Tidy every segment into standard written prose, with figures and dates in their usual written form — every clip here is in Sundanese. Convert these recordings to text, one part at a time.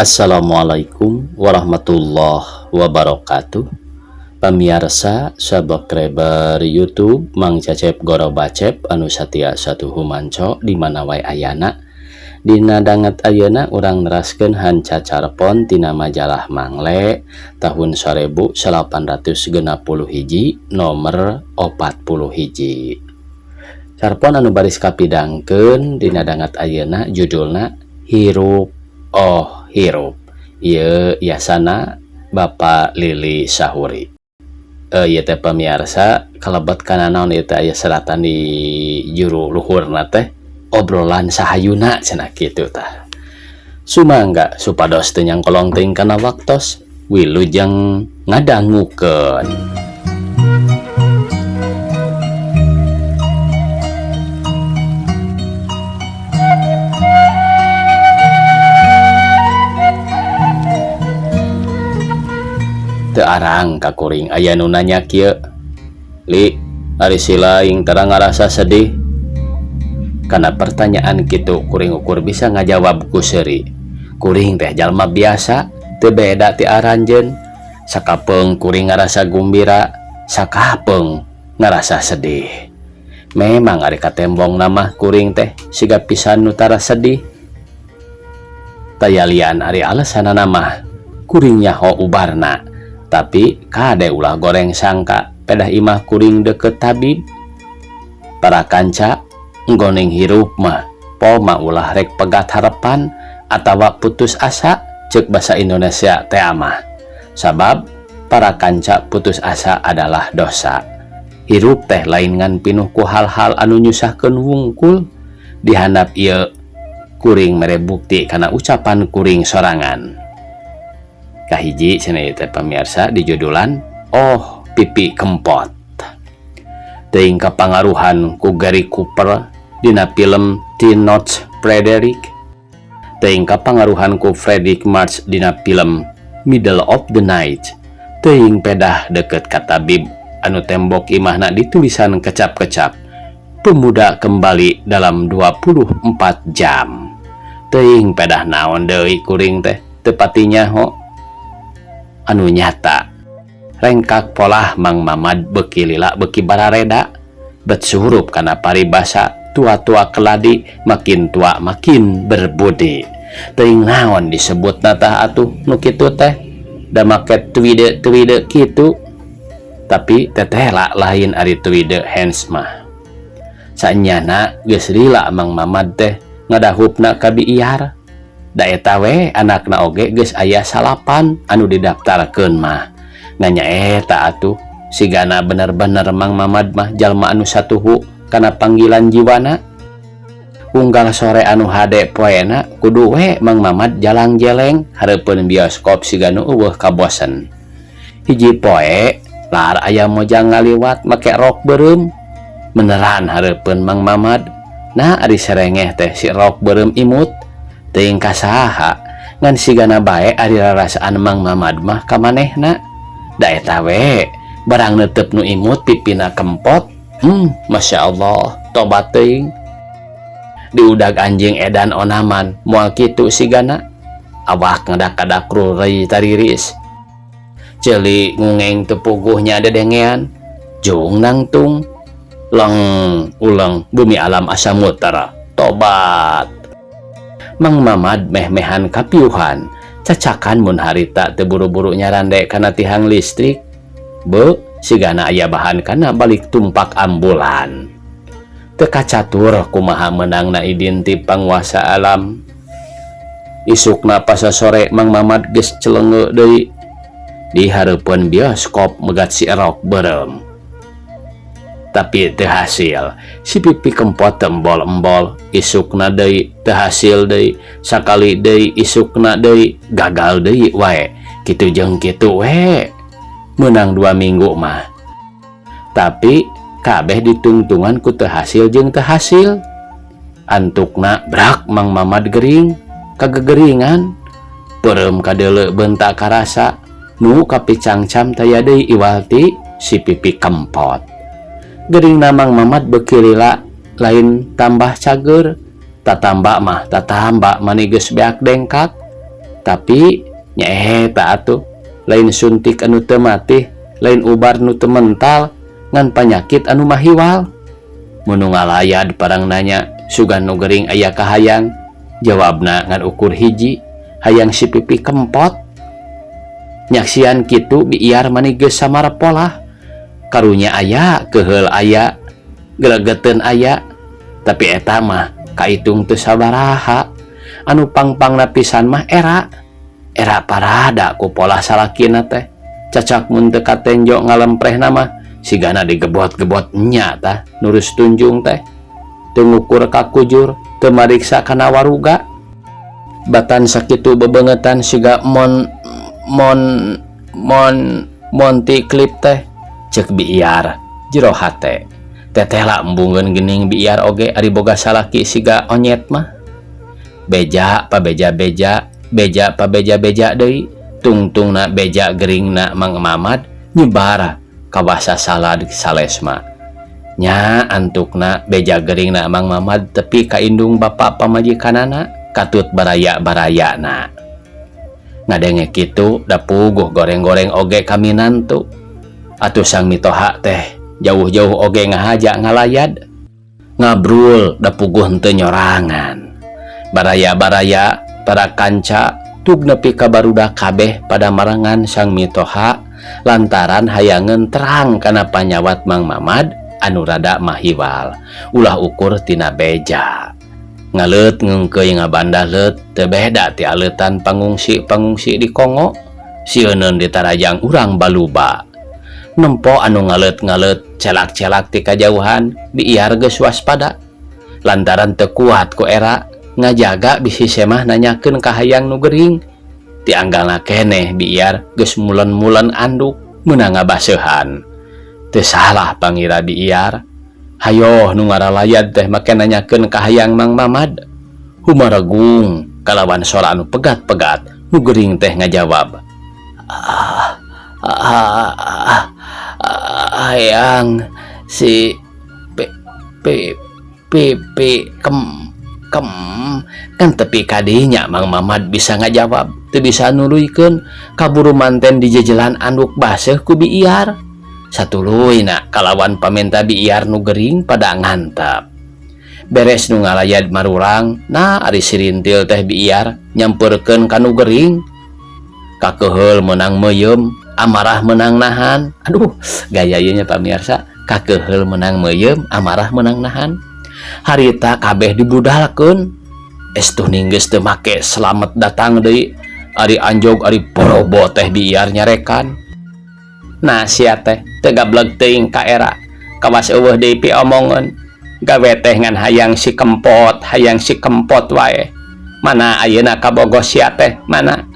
Assalamualaikum warahmatullahi wabarakatuh. Pamirsa subscriber YouTube Mang Cecep Goro Bacep anu satia satu humanco di mana wae ayana. Dina danget ayeuna urang neraskeun hanca carpon tina majalah Mangle tahun 1860 hiji nomor 40 hiji. Carpon anu baris kapidangkeun dina danget ayeuna judulna Hirup Oh Hirup. Ieu yasana Bapak Lili Sahuri. Ieu teh pamirsa kalebet kana naon ieu teh aya seratan di juru luhurna teh obrolan sahayuna cenah kitu tah. Sumangga supados teu nyangkolong teuing kana waktos wilujeng ngadangukeun. Teu arang ka kuring aya nu nanya kieu, "Li, ari silaing tara ngarasa sedih?" Kana pertanyaan kitu kuring ukur bisa ngajawab ku seuri. Kuring teh jalma biasa, teu beda ti aranjeun. Sakapeung kuring ngarasa gumbira, sakapeung ngarasa sedih. Memang ari katembong nama kuring teh siga pisan nu tara sedih. Tayalian ari alesanana mah kuring nyaho ubarna. Tapi kade ulah goreng sangka pedah imah kuring deket tabib. Para kanca nggoneng hirup mah poma ulah rek pegat harapan atawa putus asa ceuk basa Indonesia teh mah. Sabab para kanca putus asa adalah dosa. Hirup teh lain ngan pinuh ku hal-hal anu nyusahkeun wungkul. Dihandap ieu kuring mere bukti kana ucapan kuring sorangan. Kahiji cenah teh pamirsa di judulan Oh Pipi Kempot. Teuing kapangaruhan ku Gary Cooper dina film Teen Notch Frederick. Teuing kapangaruhan ku Frederick March dina film Middle of the Night. Teuing pedah deket ka tabib anu tembok imahna ditulisan kecap-kecap pemuda kembali dalam 24 jam. Teuing pedah naon deui kuring teh teu patinya ho anu nyata. Rengkak polah Mang Mamad beuki lila beuki barareda bet surup kana paribasa tua-tua keladi makin tua makin berbudi. Teuing naon disebutna tah atuh nu kitu teh da make tuwide kitu. Tapi tetehla lain ari tuwide hands mah. Saenyana geus lila Mang Mamad teh ngadahupna ka biiar. Da eta we anakna oge geus aya 8 anu didaftarkeun mah. Nanya eta atuh sigana bener-bener Mang Mamad mah jalma anu satuhu kana panggilan jiwana. Unggal sore anu hade poena kudu we Mang Mamad jalang-jeleng hareupeun bioskop sigana eueuh kabosen. Hiji poe lar aya mojang ngaliwat make rok beureum. Beneran hareupeun Mang Mamad. Nah ari serengeh teh si rok beureum imut. Teuing kasaha ngan sigana bae ari rarasaan Mang Mamad mah ka manehna. Da eta we barang neuteup nu imut pipina kempot. Masya Allah tobat teuing. Diudag anjing edan onaman moal kitu sigana. Awak ngadak-kadak rurei tariris. Ceuli ngungeng teu puguhnya dedengean. Jung nangtung. Leng ulang bumi alam asa mutara. Tobat. Mang Mamad meh-mehan kapiuhan cacakan mun harita teu buru-buru nyarande kana tihang listrik. Beu sigana aya bahan kana balik tumpak ambulan. Teu kacatur kumaha meunangna idin ti panguasa alam. Isukna pas sore Mang Mamad geus celenge deui di hareupeun bioskop megat si rok beureum. Tapi teu hasil. Si Pipi Kempot embol-embol isukna deui teu hasil deui, sakali deui isukna deui gagal deui wae. Kitu jeung kitu we. Meunang 2 minggu mah. Tapi kabeh ditungtungan ku teu hasil jeung teu hasil. Antukna brak Mang Mamad gering, kagegeringan. Beureum kadeuleu bentak karasa nu kapicangcam taya deui iwalti si Pipi Kempot. Gering Mang Mamad beuki lila lain tambah cager, tatamba mah tatamba mani geus beak dengkak. Tapi nyaeta atuh lain suntik anu teu mati, lain ubar nu teu mental, ngan panyakit anu mahiwal. Mun ngalayad parang nanya sugan nu gering aya kahayang, jawabna ngan ukur hiji, hayang si pipi kempot. Nyaksian kitu biar mani geus samara polah, karunya aya keheul aya, gelegeteun aya, tapi eta mah kaitung teu sabaraha. Anu pangpangna pisan mah era parada ku pola salakina teh. Cacak mun teu katenjo ngalemprehna mah sigana digebot-gebot nya tah nurus tunjung teh, teu ngukur kakujur, teu mariksa kana waruga. Batan sakitu bebengetan siga monti klip teh, cek biar jero hate teteh lah embungeun geuning biar oge ari boga salaki siga onyet mah. Beja pa beja deui, tungtungna beja geringna Mang Mamad nyebar kawasa salad salesma. Nya antukna beja geringna Mang Mamad tepi ka indung bapak pamajikanana katut baraya-barayana. Ngadenge kitu da puguh goreng-goreng oge kaminantu. Atuh sang mitoha teh jauh-jauh oge ngahaja ngalayad, ngabrul da puguh henteu nyorangan. Baraya-baraya para kanca tug nepi ka barudak kabeh pada marangan sang mitoha lantaran hayangeun terang kana panyawat Mang Mamad anu rada mahiwal, ulah ukur tina beja. Ngaleut ngeungkeuy ngabandah leut teu beda ti aleutan pangungsi di Kongo, sieunun di tarajang urang baluba. Nempo anu ngaleut celak-celak ti kajauhan biar geus waspada, lantaran teu kuat ku era ngajaga bisi semah nanyakeun ka hayang nu gering. Ti anggalna keneh biar geus mulen-mulen anduk meunang ngabaseuhan. Teu salah pangira biar, hayo nu ngaralayad teh make nanyakeun ka hayang Mang Mamad. Humaragung kalawan sora anu pegat-pegat, nu gering teh ngajawab, hayang si pipi kan tepi kadinya Mang Mamad bisa ngajawab, teu bisa nuluykeun, kaburu manten di jejelan anduk baseuh ku biar. Satuluyna kalawan pamenta biar nu gering pada ngantep. Beres nu ngalayad marurang, nah ari sirintil teh biar nyampeurkeun ka nu gering. Kakeheul meunang meuyeum, amarah meunang nahan. Aduh, gaya ieu nya pamirsa, kakeheul meunang meuyeum, amarah meunang nahan. Harita kabeh dibudalkeun, estuh ninggeus teu make slamet datang deui. Ari anjog ari porobo teh biar nyarekan. Nah sia teh teu gableg teuing ka era, kawas eueuh deui pi omongeun, gawe teh ngan hayang si kempot wae. Mana ayeuna kabogos sia teh, mana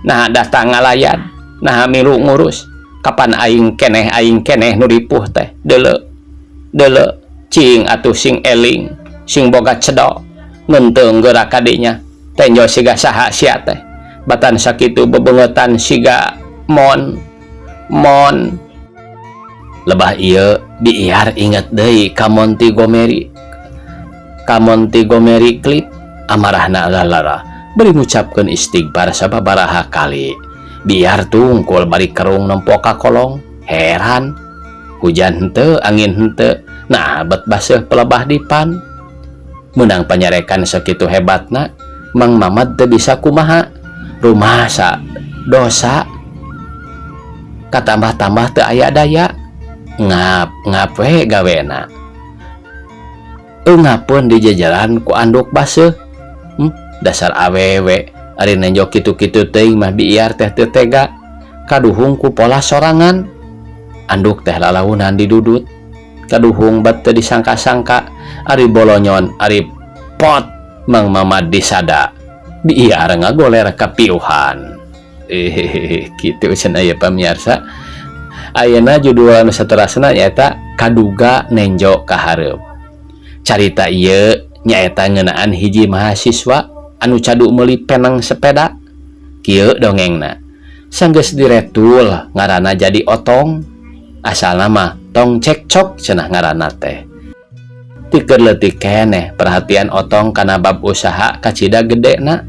nah datang ngalayad, nah milu ngurus, kapan aing keneh nu ripuh teh. Deuleu cing atuh sing eling, sing boga cedok, ngenteung geura kadinya tenjo siga saha sia teh. Batan sakitu bebengetan siga mon lebah ieu biar inget deui ka Montgomery klip, amarahna lalara beri ngucapkeun istighfar sababaraha kali. Biar tungkul bari kerung nempo ka kolong, heran hujan henteu angin henteu, nah bet baseuh pelebah dipan. Meunang panyarekan sakitu hebatna, Mang Mamad teu bisa kumaha, rumasa dosa katambah-tambah teu aya daya, ngap we gawena. Ngapeun di jajaran ku anduk baseuh. Dasar awewe ari nenjok kitu-kitu teuing mah biar teh teu tega, kaduhung ku pola sorangan. Anduk teh lalaunan didudut, kaduhung bat teu disangka-sangka ari bolonyon ari pot Mang Mamad disada, biar ngagoler kapiuhan. Kitu cenah aya pamirsa. Ayeuna judul anu saterasna nyaeta Kaduga Nenjo ka Hareup. Carita ieu nyaeta ngeunaan hiji mahasiswa anu cadu meuli penang sepeda. Kieu dongengna. Sanggeus diretul ngaranna jadi Otong. Asalna mah tong cekcok cenah ngaranna teh. Ti keur leutik keneh perhatian Otong kana bab usaha kacida gedena.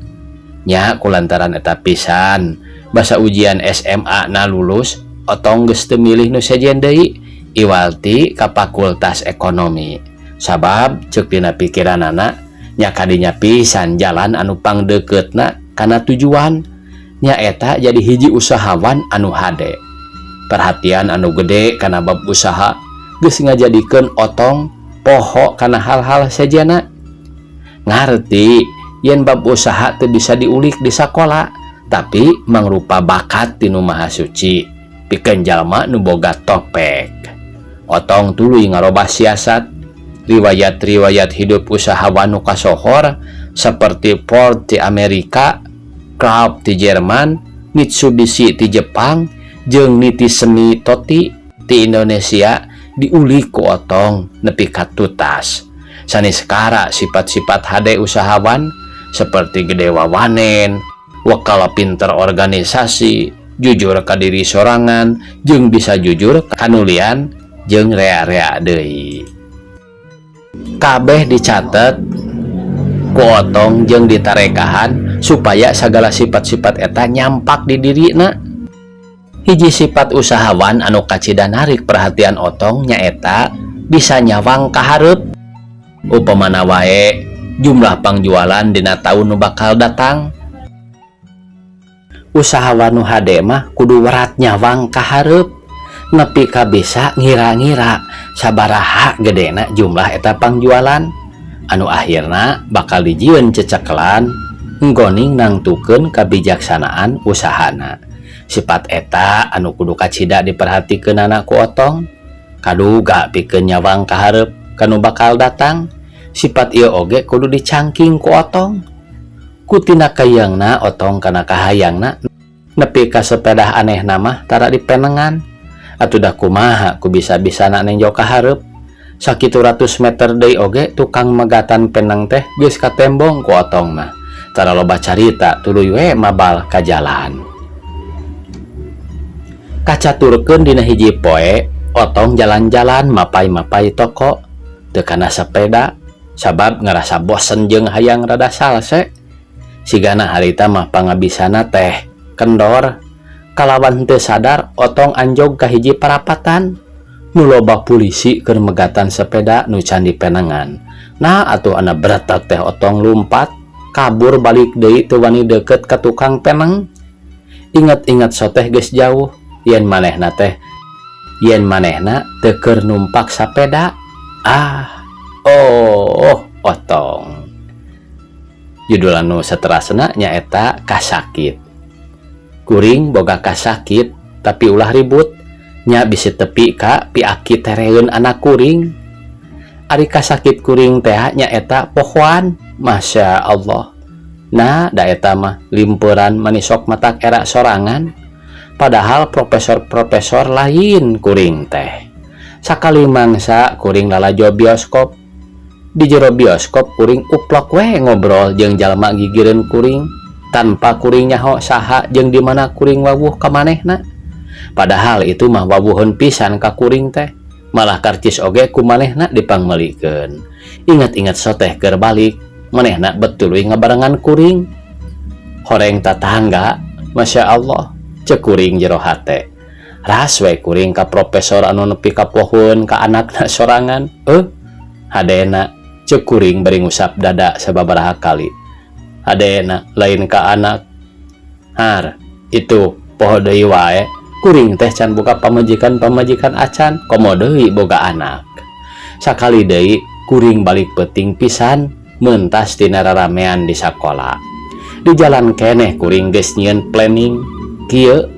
nya kulantaran eta pisan basa ujian SMA na lulus otong geus teu milih nu sejen deui iwalti ka fakultas ekonomi sabab ceuk dina pikiranana nya kadinya pisan jalan anu pangdeuketna kana tujuan nya eta jadi hiji usahawan anu hade perhatian anu gede kana bab usaha geus ngajadikeun otong poho kana hal-hal sejana ngarti yen bab usaha teu bisa diulik di sakola tapi mangrupa bakat tinu Maha Suci pikeun jalma nu boga topek otong tuluy ngarobah siasat riwayat-riwayat hidup usahawan nu kasohor seperti Ford di Amerika, Kraft di Jerman, Mitsubishi di Jepang, jeung Niti Semi Toti di Indonesia diulik ku otong nepi ka tutas. Sanis sekara sifat-sifat hade usahawan seperti gede wawanen, wakala pinter organisasi, jujur ka diri sorangan, jeung bisa jujur kanulian jeung rea-rea deui. Kabeh dicatet ku otong jeung ditarekahan supaya sagala sifat-sifat eta nyampak di dirina. Hiji sifat usahawan anu kacida narik perhatian otong nyaeta bisa nyawang ka hareup. Upamana wae jumlah pangjualan dina taun nu bakal datang. Usahawan nu hade mah kudu werat nyawang ka hareup nepi ka bisa ngira-ngira sabaraha gedena jumlah eta pangjualan anu akhirna bakal dijieun cecekelan nggoning nangtukeun kabijaksanaan usahana. Sifat eta anu kudu kacida diperhatikeunana ku otong kaduga pikeun nyawang ka hareup kanu bakal datang. Sifat ieu oge kudu dicangking ku otong ku tina kayeungna otong kana kahayangna nepi ka sepeda anehna mah tara dipenengan atuh da kumaha ku bisa-bisana nenjo ka hareup sakitu ratus meter deui oge tukang megatan peneng teh geus katembong ku otong mah tara loba carita tuluy we mabal ka jalan. Kacaturkeun dina hiji poe otong jalan-jalan mapai-mapai toko teu kana sepeda sabab ngerasa bosen jeung hayang rada salse sigana harita mah pangabisana teh kendor kalawan teu sadar otong anjog ka hiji parapatan nu loba polisi keur megatan sepeda nu can dipenengan. Nah atuh ana beretak teh otong lumpat kabur balik deui teu wani deukeut ka tukang peneng. Ingat-ingat soteh geus jauh yen manehna teu keur numpak sapeda. Otong judul anu saterasna nyaeta kasakit. Kuring boga kasakit tapi ulah ribut nya bisi tepi ka piaki tereun anak kuring. Ari kasakit kuring teh nyaeta pohoan. Masya Allah. Nah da eta mah limpeuran manisok matak era sorangan padahal profesor-profesor lain kuring teh. Sakali mangsa kuring lalajo bioskop. Di jero bioskop kuring uplok we ngobrol jeung jalma gigireun kuring tanpa kuring nyaho saha jeung di mana kuring wawuh ka manehna. Padahal itu mah wawuhun pisan ka kuring teh. Malah karcis oge ku manehna dipangmelikeun. Ingat-ingat soteh keur balik, manehna betul we ngabarengan kuring. Horeng tatangga, Masya Allah, ceuk kuring jero hate. Ras we kuring ka profesor anu nepi ka pohon ka anakna sorangan. Hadena ceuk kuring bari ngusap dada sababaraha kali. Hadena lain ka anak. Har, itu poho deui wae. Kuring teh can buka pamajikan acan, komo deui boga anak. Sakali deui kuring balik peuting pisan meuntas tina raramean di sakola. Di jalan keneh kuring geus nyieun planning kieu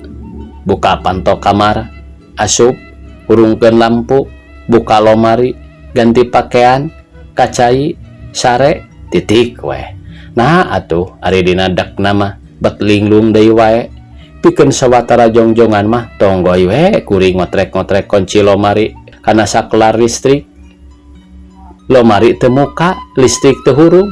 buka pantok kamar, asup, urungkeun lampu, buka lomari, ganti pakaian, kacai, sare, titik we. Nah atuh ari dina dakna mah bet linglung deui wae. Pikeun sawatara jongjongan mah tonggoy we kuring ngotrek-ngotrek kunci lomari kana sakelar listrik. Lomari teu muka, listrik teu hurung.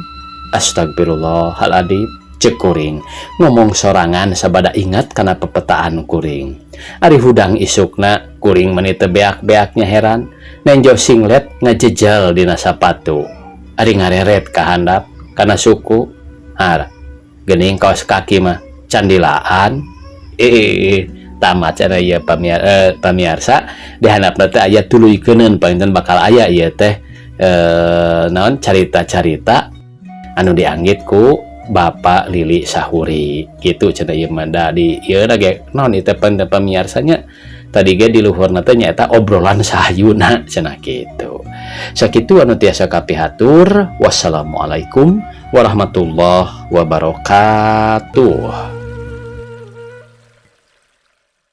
Astagfirullahaladzim, ceuk kuring ngomong sorangan sabada ingat kana pepetaan kuring. Ari hudang isukna kuring meuni teu beak-beaknya heran nenjo singlet ngajejel dina sapatu. Ari ngareret ka handap kana suku. Har, gening kaos kaki mah candilaan tamat cara ieu pamirsa di handapna teh aya tuluykeun palinten bakal aya ieu teh naon carita-carita anu dianggit ku Bapak Lili Sahuri gitu cenah ieu mah da di ieu ge naon ieu teh pamiarsanya tadi ge di luhurna teh nyaeta obrolan sahayuna cenah kitu. Sakitu anu tiasa kapihatur. Wassalamualaikum warahmatullahi wabarakatuh.